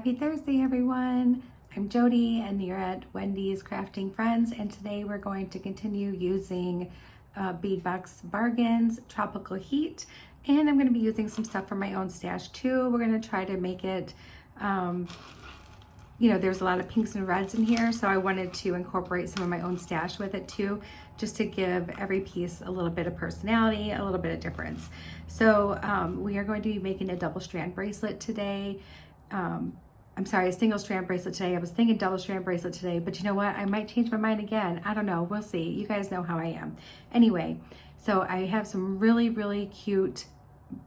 Happy Thursday, everyone. I'm Jody and you're at Wendy's Crafting Friends, and today we're going to continue using Bead Box Bargain's Tropical Heat, and I'm going to be using some stuff from my own stash too. We're going to try to make it, there's a lot of pinks and reds in here, so I wanted to incorporate some of my own stash with it too, just to give every piece a little bit of personality, a little bit of difference. So we are going to be making a double strand bracelet today. I'm sorry, a single strand bracelet today. I was thinking double strand bracelet today, but you know what? I might change my mind again. I don't know. We'll see. You guys know how I am. Anyway, so I have some really, really cute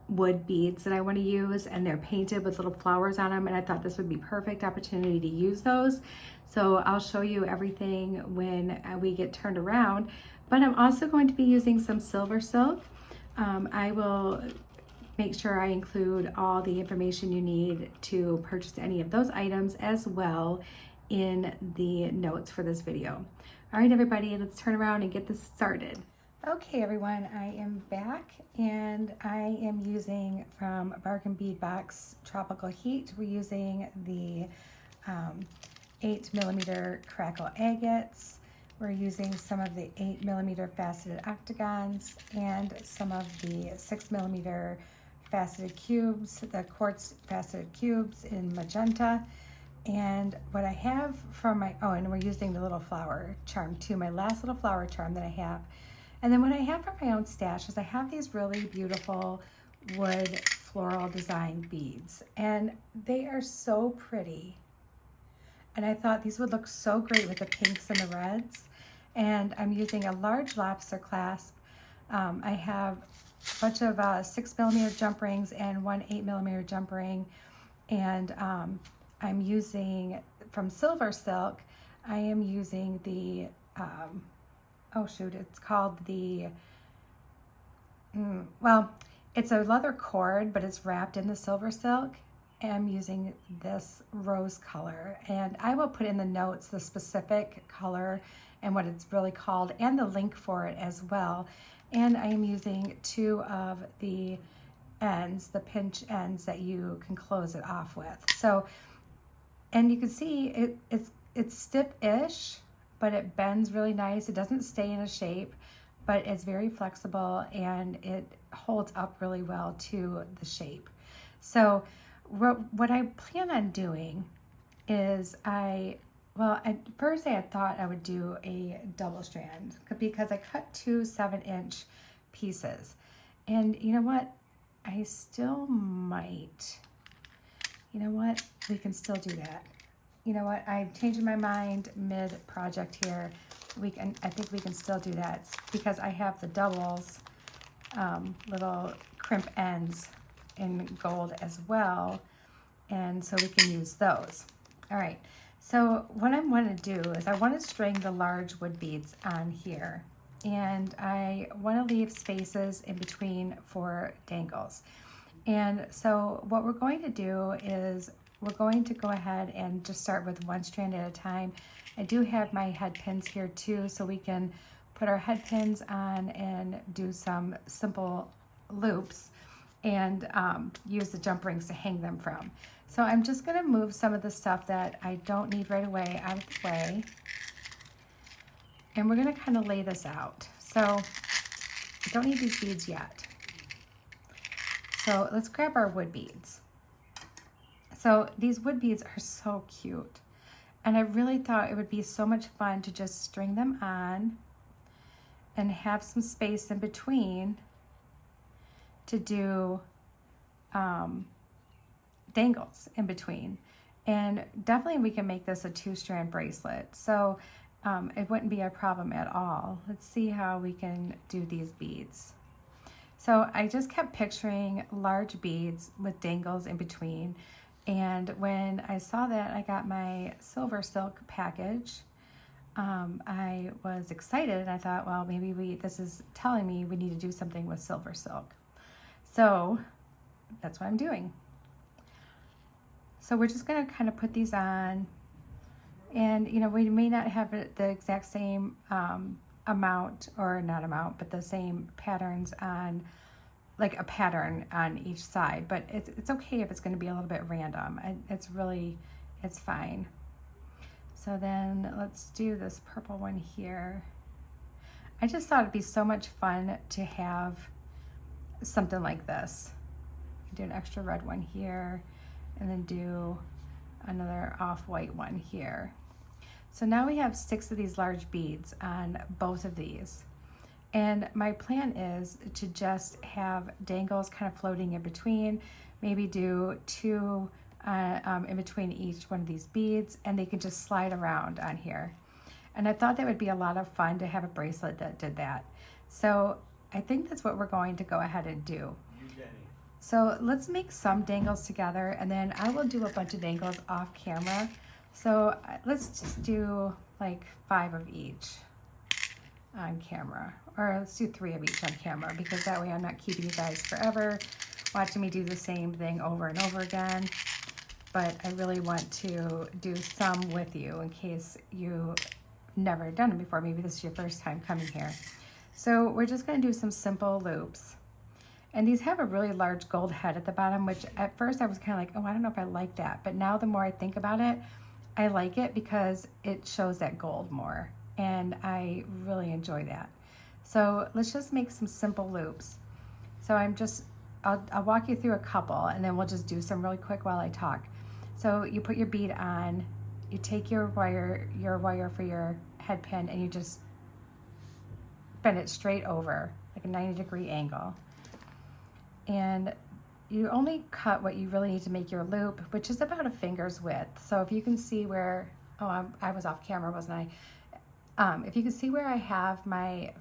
wood beads that I want to use, and they're painted with little flowers on them, and I thought this would be perfect opportunity to use those. So I'll show you everything when we get turned around, but I'm also going to be using some silver silk. I will make sure I include all the information you need to purchase any of those items as well in the notes for this video. All right, everybody, let's turn around and get this started. Okay, everyone, I am back, and I am using from Bargain Bead Box Tropical Heat. We're using the 8mm crackle agates. We're using some of the 8mm faceted octagons and some of the 6mm faceted cubes, the quartz faceted cubes in magenta. And what I have from my, and we're using the little flower charm too, my last little flower charm that I have. And then what I have from my own stash is I have these really beautiful wood floral design beads, and they are so pretty. And I thought these would look so great with the pinks and the reds. And I'm using a large lobster clasp. I have a bunch of 6mm jump rings and one 8mm jump ring. And I'm using, from Silver Silk, I am using the, it's called the, it's a leather cord, but it's wrapped in the silver silk. And I'm using this rose color, and I will put in the notes the specific color and what it's really called and the link for it as well. And I am using two of the ends, the pinch ends that you can close it off with. So, and you can see it's stiff-ish, but it bends really nice. It doesn't stay in a shape, but it's very flexible and it holds up really well to the shape. So what I plan on doing is at first I had thought I would do a double strand because I cut two 7-inch pieces. And you know what? I still might. You know what? We can still do that. You know what? I'm changing my mind mid-project here. I think we can still do that because I have the doubles, little crimp ends in gold as well, and so we can use those. All right, so what I want to do is I want to string the large wood beads on here, and I want to leave spaces in between for dangles. And so what we're going to do is we're going to go ahead and just start with one strand at a time. I do have my head pins here too, so we can put our head pins on and do some simple loops and use the jump rings to hang them from. So I'm just gonna move some of the stuff that I don't need right away out of the way. And we're gonna kind of lay this out. So I don't need these beads yet. So let's grab our wood beads. So these wood beads are so cute. And I really thought it would be so much fun to just string them on and have some space in between to do dangles in between. And definitely we can make this a 2-strand bracelet. So it wouldn't be a problem at all. Let's see how we can do these beads. So I just kept picturing large beads with dangles in between. And when I saw that I got my Silver Silk package, I was excited, and I thought, well, maybe this is telling me we need to do something with Silver Silk. So that's what I'm doing. So we're just gonna kind of put these on, and we may not have the exact same amount, or not amount, but the same patterns on like a pattern on each side, but it's okay if it's going to be a little bit random. It's fine. So then let's do this purple one here. I just thought it'd be so much fun to have something like this. Do an extra red one here, and then do another off-white one here. So now we have 6 of these large beads on both of these. And my plan is to just have dangles kind of floating in between, maybe do 2 in between each one of these beads, and they can just slide around on here. And I thought that would be a lot of fun to have a bracelet that did that. So I think that's what we're going to go ahead and do. So let's make some dangles together, and then I will do a bunch of dangles off camera. So let's just do like 5 of each on camera, or let's do 3 of each on camera, because that way I'm not keeping you guys forever watching me do the same thing over and over again. But I really want to do some with you in case you've never done it before. Maybe this is your first time coming here. So we're just going to do some simple loops. And these have a really large gold head at the bottom, which at first I was kind of like, oh, I don't know if I like that. But now the more I think about it, I like it because it shows that gold more. And I really enjoy that. So let's just make some simple loops. So I'll walk you through a couple, and then we'll just do some really quick while I talk. So you put your bead on, you take your wire for your head pin, and you just bend it straight over, like a 90-degree angle. And you only cut what you really need to make your loop, which is about a finger's width. So if you can see where, I was off camera, wasn't I? If you can see where I have my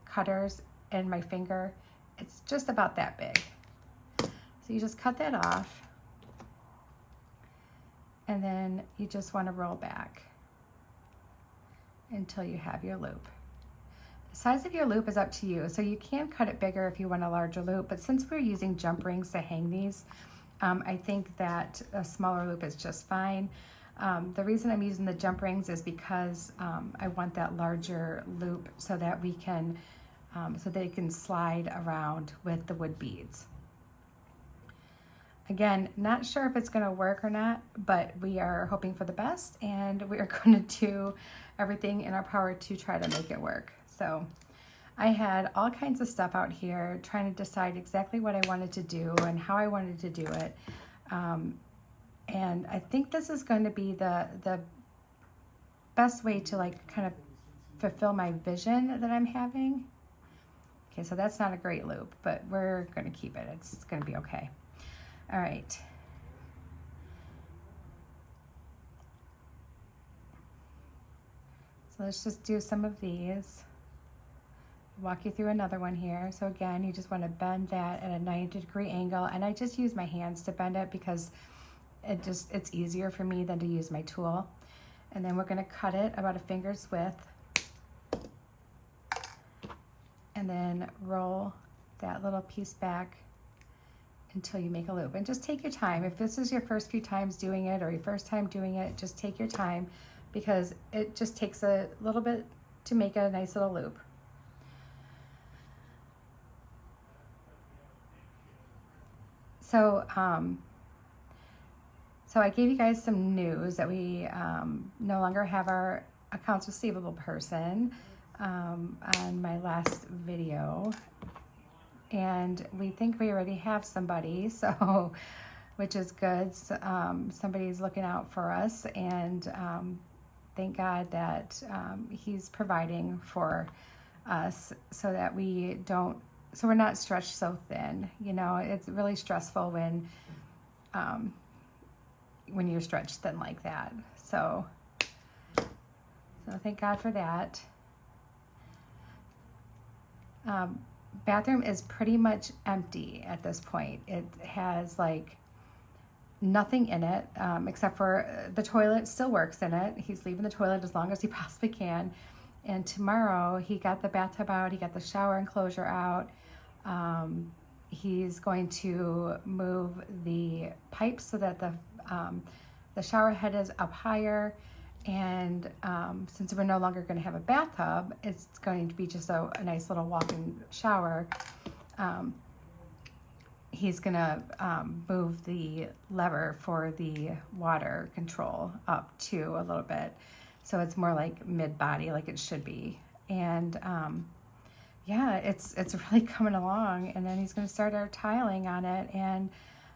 cutters and my finger, it's just about that big. So you just cut that off, and then you just want to roll back until you have your loop. The size of your loop is up to you, so you can cut it bigger if you want a larger loop, but since we're using jump rings to hang these, I think that a smaller loop is just fine. The reason I'm using the jump rings is because I want that larger loop so that we can, so they can slide around with the wood beads. Again, not sure if it's going to work or not, but we are hoping for the best, and we are going to do everything in our power to try to make it work. So I had all kinds of stuff out here trying to decide exactly what I wanted to do and how I wanted to do it. And I think this is going to be the best way to like kind of fulfill my vision that I'm having. Okay, so that's not a great loop, but we're going to keep it. It's going to be okay. All right. So let's just do some of these. Walk you through another one here. So again, you just want to bend that at a 90-degree angle, and I just use my hands to bend it because it's easier for me than to use my tool. And then we're going to cut it about a finger's width, and then roll that little piece back until you make a loop. And just take your time. If this is your first few times doing it, or your first time doing it, just take your time, because it just takes a little bit to make a nice little loop. So, so I gave you guys some news that we no longer have our accounts receivable person on my last video. And we think we already have somebody, so, which is good. Somebody's looking out for us, and thank God that he's providing for us so that we don't, so we're not stretched so thin. You know, it's really stressful when you're stretched thin like that. So thank God for that. Bathroom is pretty much empty at this point. It has like nothing in it, except for the toilet still works in it. He's leaving the toilet as long as he possibly can. And tomorrow he got the bathtub out, he got the shower enclosure out. He's going to move the pipes so that the shower head is up higher. And since we're no longer going to have a bathtub, it's going to be just a nice little walk-in shower. he's gonna move the lever for the water control up too a little bit, so it's more like mid-body, like it should be. And yeah, it's really coming along. And then he's gonna start our tiling on it, and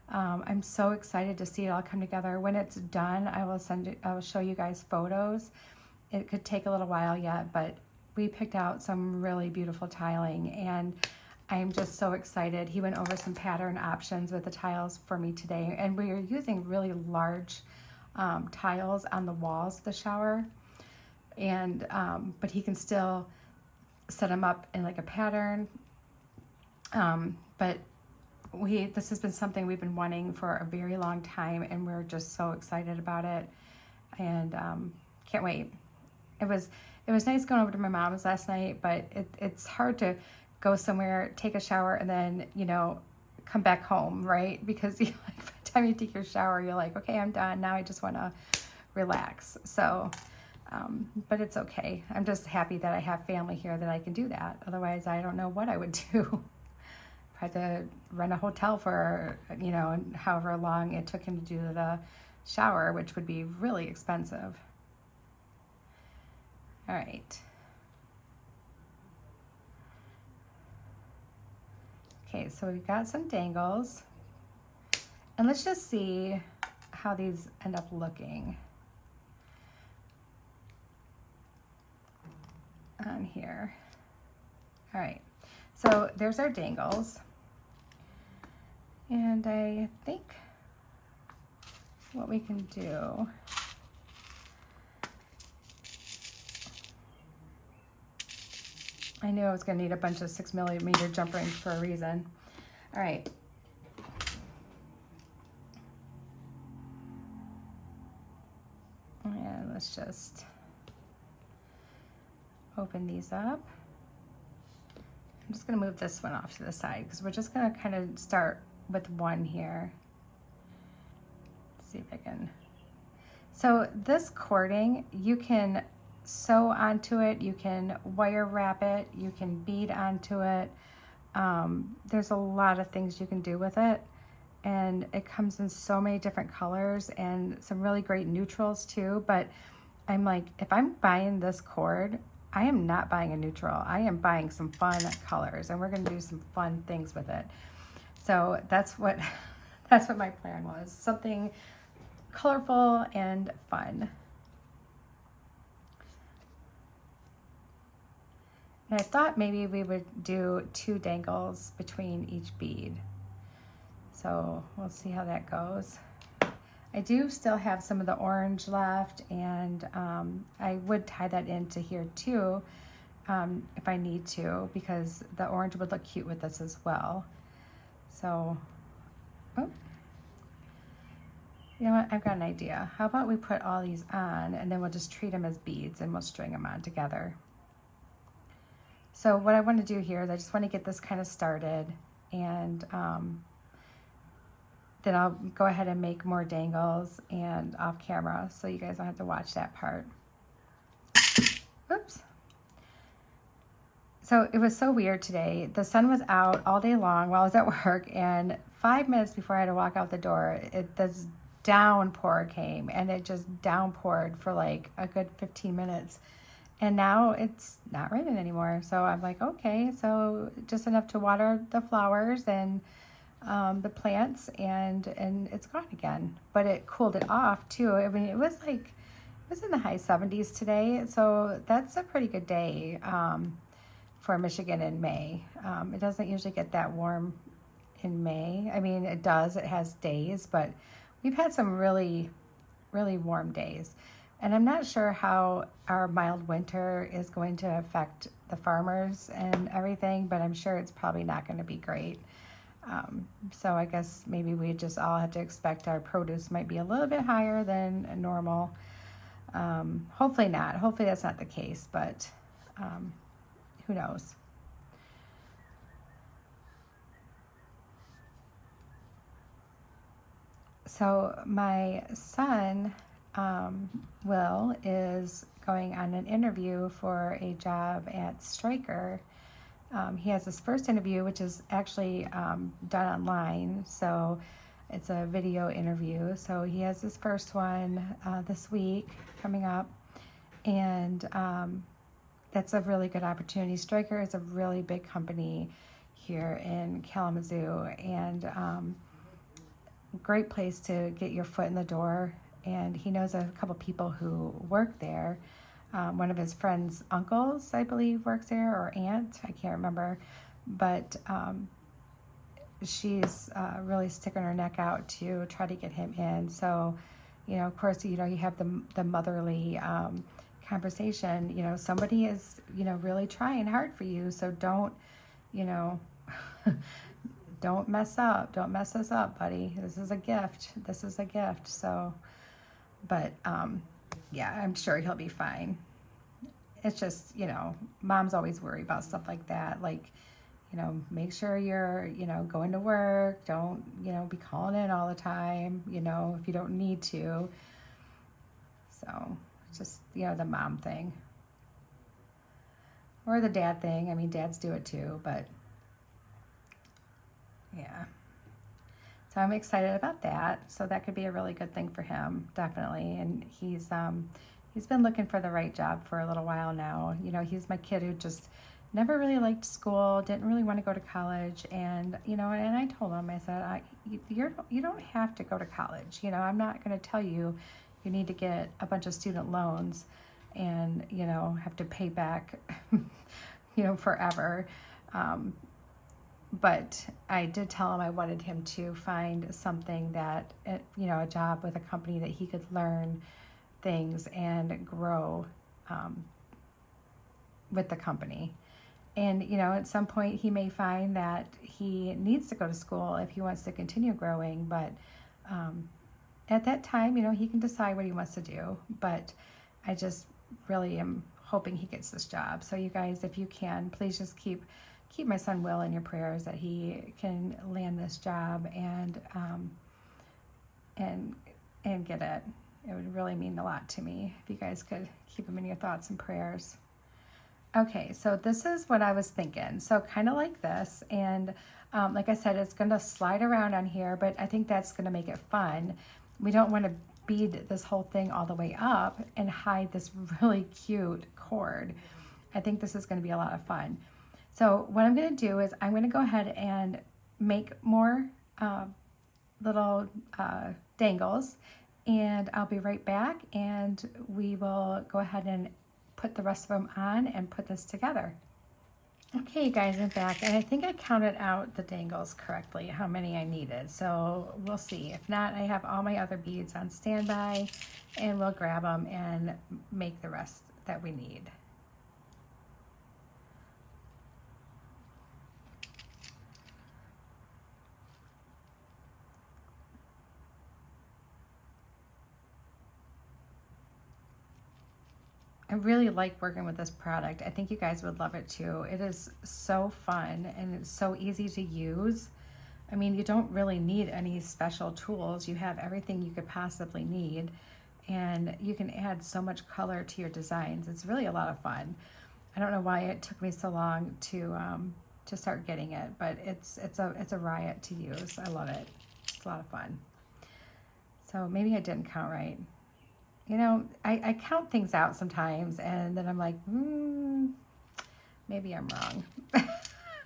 I'm so excited to see it all come together. When it's done, I will show you guys photos. It could take a little while yet, but we picked out some really beautiful tiling, and I'm just so excited. He went over some pattern options with the tiles for me today, and we are using really large tiles on the walls of the shower, and but he can still set them up in like a pattern. But this has been something we've been wanting for a very long time, and we're just so excited about it, and can't wait. It was nice going over to my mom's last night, but it's hard to go somewhere, take a shower, and then, you know, come back home, right? Because by the time you take your shower, you're like, okay, I'm done. Now I just want to relax. So, but it's okay. I'm just happy that I have family here that I can do that. Otherwise, I don't know what I would do. I had to rent a hotel for, you know, however long it took him to do the shower, which would be really expensive. All right. Okay, so we've got some dangles. And let's just see how these end up looking on here. All right, so there's our dangles. And I think what we can do, I knew I was gonna need a bunch of 6mm jump rings for a reason. All right. And let's just open these up. I'm just gonna move this one off to the side because we're just gonna kind of start with one here. Let's see if I can. So this cording, you can sew onto it, you can wire wrap it, you can bead onto it. There's a lot of things you can do with it, and it comes in so many different colors and some really great neutrals too. But I'm like, if I'm buying this cord, I am not buying a neutral. I am buying some fun colors, and we're gonna do some fun things with it. So that's what my plan was, something colorful and fun. And I thought maybe we would do 2 dangles between each bead. So we'll see how that goes. I do still have some of the orange left, and I would tie that into here too if I need to, because the orange would look cute with this as well. So, oh, you know what, I've got an idea. How about we put all these on, and then we'll just treat them as beads, and we'll string them on together. So what I want to do here is I just want to get this kind of started, and then I'll go ahead and make more dangles and off camera, so you guys don't have to watch that part. Oops. So it was so weird today. The sun was out all day long while I was at work, and 5 minutes before I had to walk out the door, this downpour came, and it just downpoured for like a good 15 minutes. And now it's not raining anymore. So I'm like, okay, so just enough to water the flowers and the plants, and it's gone again. But it cooled it off too. I mean, it was in the high 70s today. So that's a pretty good day for Michigan in May. It doesn't usually get that warm in May. I mean, it does, it has days, but we've had some really, really warm days. And I'm not sure how our mild winter is going to affect the farmers and everything, but I'm sure it's probably not going to be great. So I guess maybe we just all have to expect our produce might be a little bit higher than normal. Hopefully not. Hopefully that's not the case, but who knows? So my son, Will, is going on an interview for a job at Stryker He has his first interview, which is actually done online, so it's a video interview. So he has his first one this week coming up, and that's a really good opportunity. Stryker is a really big company here in Kalamazoo, and great place to get your foot in the door. And he knows a couple people who work there. One of his friend's uncles, I believe, works there, or aunt, I can't remember, but she's really sticking her neck out to try to get him in. So, of course, you have the motherly conversation. Somebody is, really trying hard for you, so don't, don't mess up. Don't mess us up, buddy. This is a gift. This is a gift. So, but yeah, I'm sure he'll be fine. It's just, moms always worry about stuff like that. Like, make sure you're, going to work. Don't, be calling in all the time, if you don't need to. So, it's just, the mom thing. Or the dad thing. I mean, dads do it too, but yeah. So I'm excited about that. So that could be a really good thing for him, definitely. And he's been looking for the right job for a little while now. He's my kid who just never really liked school, didn't really want to go to college. And, and I told him, I said, you don't have to go to college. I'm not going to tell you need to get a bunch of student loans and, have to pay back, forever. But I did tell him I wanted him to find something that, a job with a company that he could learn things and grow with the company. And, at some point he may find that he needs to go to school if he wants to continue growing. But at that time, he can decide what he wants to do. But I just really am hoping he gets this job. So you guys, if you can, please just keep my son Will in your prayers that he can land this job and get it. It would really mean a lot to me if you guys could keep him in your thoughts and prayers. Okay, so this is what I was thinking. So kind of like this, and like I said, it's going to slide around on here, but I think that's going to make it fun. We don't want to bead this whole thing all the way up and hide this really cute cord. I think this is going to be a lot of fun. So what I'm going to do is I'm going to go ahead and make more little dangles, and I'll be right back, and we will go ahead and put the rest of them on and put this together. Okay, you guys, I'm back, and I think I counted out the dangles correctly, how many I needed. So we'll see. If not, I have all my other beads on standby, and we'll grab them and make the rest that we need. I really like working with this product. I think you guys would love it too. It is so fun and it's so easy to use. I mean, you don't really need any special tools. You have everything you could possibly need, and you can add so much color to your designs. It's really a lot of fun. I don't know why it took me so long to start getting it, but it's a riot to use. I love it. It's a lot of fun. So maybe I didn't count right. I count things out sometimes, and then I'm like, maybe I'm wrong.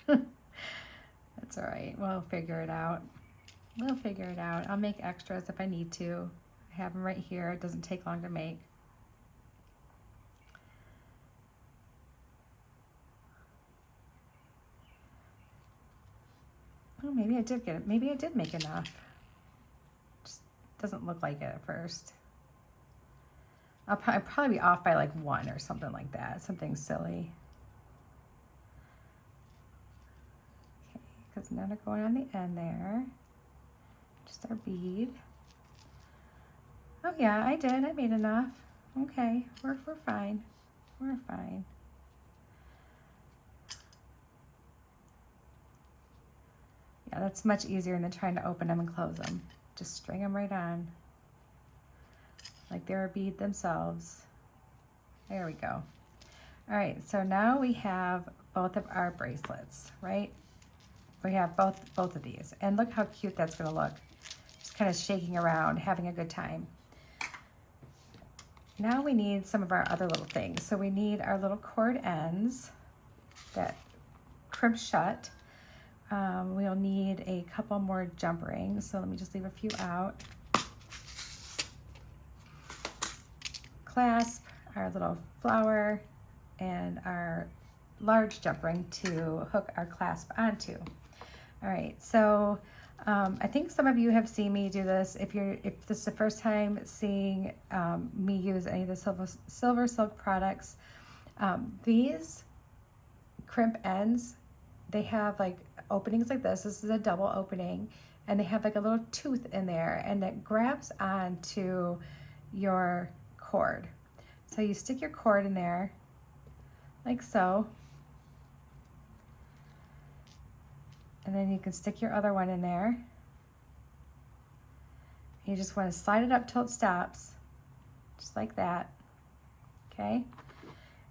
That's all right. We'll figure it out. We'll figure it out. I'll make extras if I need to. I have them right here. It doesn't take long to make. Oh, maybe I did get it. Maybe I did make enough. Just doesn't look like it at first. I'll probably be off by like 1 or something like that. Something silly. Okay, because none are going on the end there. Just our bead. Oh yeah, I did. I made enough. Okay, we're fine. We're fine. Yeah, that's much easier than trying to open them and close them. Just string them right on, like they're a bead themselves. There we go. All right, so now we have both of our bracelets, right? We have both of these. And look how cute that's gonna look. Just kind of shaking around, having a good time. Now we need some of our other little things. So we need our little cord ends that crimp shut. We'll need a couple more jump rings. So let me just leave a few out. Clasp, our little flower, and our large jump ring to hook our clasp onto. All right, so I think some of you have seen me do this. If this is the first time seeing me use any of the silver silk products, these crimp ends, they have like openings like this. This is a double opening, and they have like a little tooth in there, and it grabs onto your cord. So you stick your cord in there like so, and then you can stick your other one in there. You just want to slide it up till it stops, just like that, okay?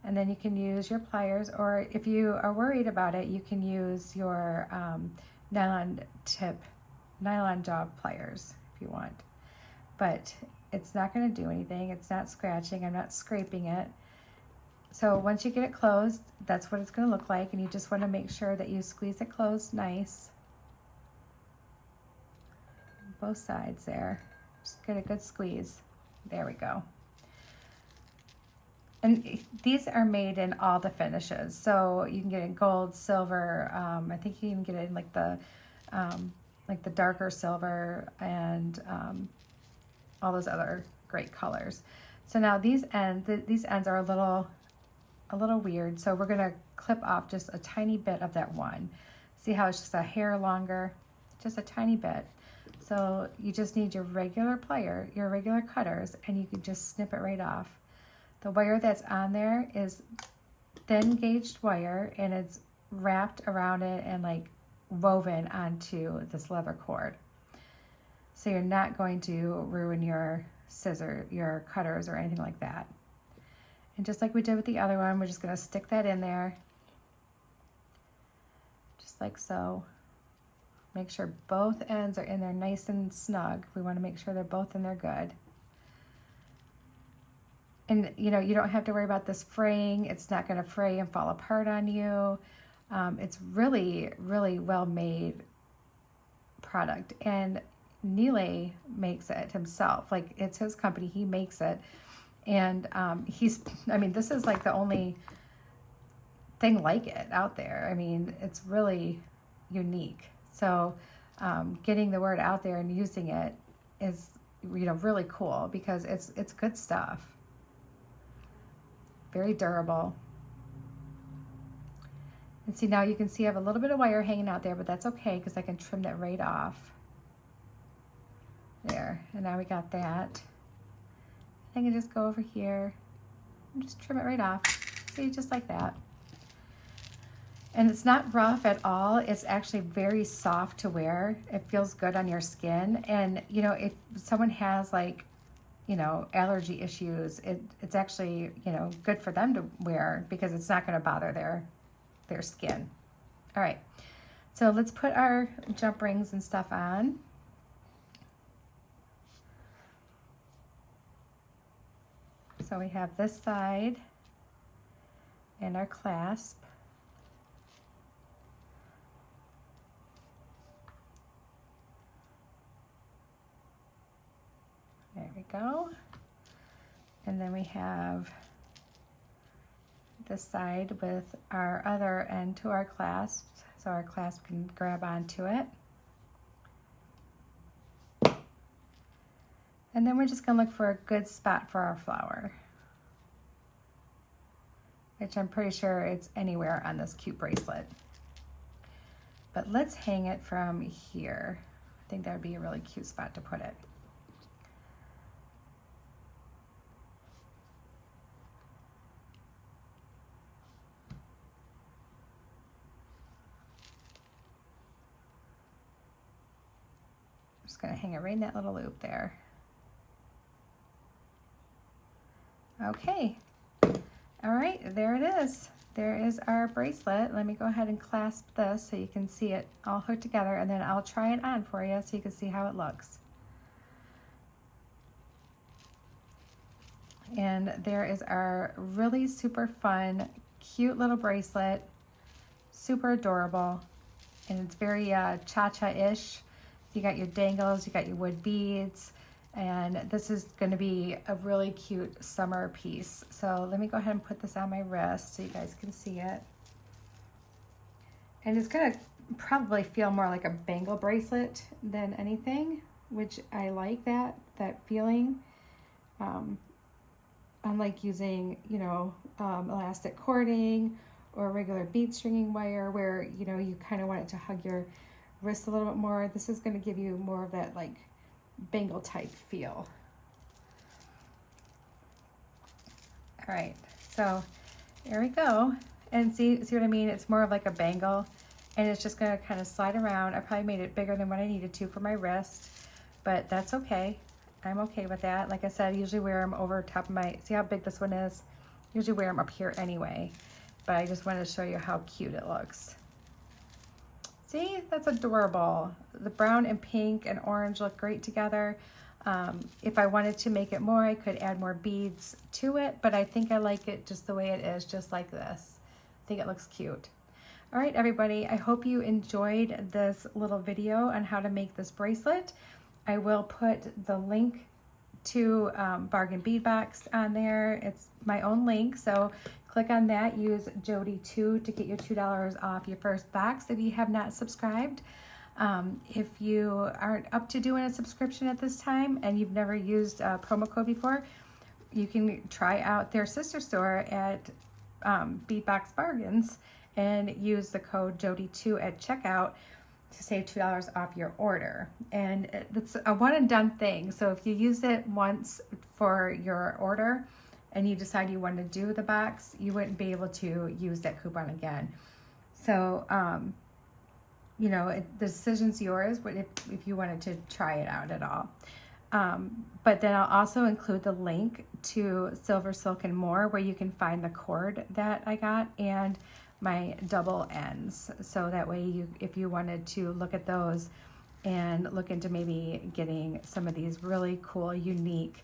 And then you can use your pliers, or if you are worried about it, you can use your nylon jaw pliers if you want. But it's not going to do anything. It's not scratching. I'm not scraping it. So once you get it closed, that's what it's going to look like. And you just want to make sure that you squeeze it closed nice. Both sides there. Just get a good squeeze. There we go. And these are made in all the finishes. So you can get it in gold, silver. I think you can get it in like the darker silver and all those other great colors. So now these ends are a little weird. So we're gonna clip off just a tiny bit of that one. See how it's just a hair longer, just a tiny bit. So you just need your regular plier, your regular cutters, and you can just snip it right off. The wire that's on there is thin gauged wire, and it's wrapped around it and like woven onto this leather cord. So you're not going to ruin your your cutters or anything like that. And just like we did with the other one, we're just gonna stick that in there, just like so. Make sure both ends are in there nice and snug. We wanna make sure they're both in there good. And you know, you don't have to worry about this fraying. It's not gonna fray and fall apart on you. It's really, really well-made product. And Nile makes it himself. Like, it's his company, he makes it. And I mean, this is like the only thing like it out there. I mean, it's really unique. So getting the word out there and using it is, you know, really cool because it's good stuff. Very durable. And see, now you can see I have a little bit of wire hanging out there, but that's okay because I can trim that right off. There, and now we got that. I can just go over here and just trim it right off. See, just like that. And it's not rough at all. It's actually very soft to wear. It feels good on your skin. And, you know, if someone has like, you know, allergy issues, it's actually, you know, good for them to wear because it's not going to bother their skin. All right, so let's put our jump rings and stuff on. So we have this side and our clasp. There we go. And then we have this side with our other end to our clasp, so our clasp can grab onto it. And then we're just gonna look for a good spot for our flower, which I'm pretty sure it's anywhere on this cute bracelet. But let's hang it from here. I think that would be a really cute spot to put it. Just gonna hang it right in that little loop there. Okay, all right, there it is. there is our bracelet. Let me go ahead and clasp this so you can see it all hooked together, and then I'll try it on for you so you can see how it looks. And there is our really super fun, cute little bracelet, super adorable, and it's very cha-cha-ish. You got your dangles, you got your wood beads, and this is going to be a really cute summer piece. So let me go ahead and put this on my wrist so you guys can see it. And it's going to probably feel more like a bangle bracelet than anything, which I like that feeling. Unlike using, you know, elastic cording or regular bead stringing wire where, you know, you kind of want it to hug your wrist a little bit more. This is going to give you more of that like bangle type feel. All right, so there we go. And see what I mean? It's more of like a bangle, and it's just going to kind of slide around. I probably made it bigger than what I needed to for my wrist, but that's okay. I'm okay with that. Like I said, I usually wear them over top of my, see how big this one is? Usually wear them up here anyway, but I just wanted to show you how cute it looks. See, that's adorable. The brown and pink and orange look great together. If I wanted to make it more, I could add more beads to it, but I think I like it just the way it is, just like this. I think it looks cute. All right, everybody, I hope you enjoyed this little video on how to make this bracelet. I will put the link to Bargain Bead Box on there. It's my own link, so click on that. Use Jody2 to get your $2 off your first box if you have not subscribed. If you aren't up to doing a subscription at this time and you've never used a promo code before, you can try out their sister store at Bead Box Bargains and use the code Jody2 at checkout to save $2 off your order. And it's a one and done thing. So if you use it once for your order and you decide you want to do the box, you wouldn't be able to use that coupon again. So, you know, the decision's yours, but if you wanted to try it out at all. But then I'll also include the link to Silver Silk and More, where you can find the cord that I got and my double ends. So that way if you wanted to look at those and look into maybe getting some of these really cool, unique,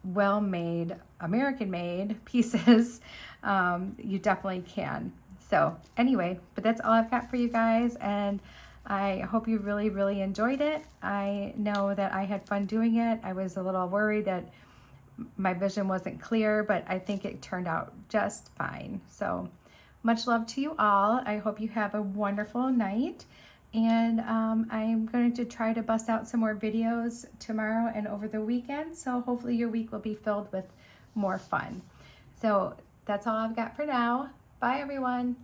well-made, American-made pieces, you definitely can. So anyway, but that's all I've got for you guys, and I hope you really, really enjoyed it. I know that I had fun doing it. I was a little worried that my vision wasn't clear, but I think it turned out just fine. So much love to you all. I hope you have a wonderful night, and I'm going to try to bust out some more videos tomorrow and over the weekend, so hopefully your week will be filled with more fun. So that's all I've got for now. Bye, everyone.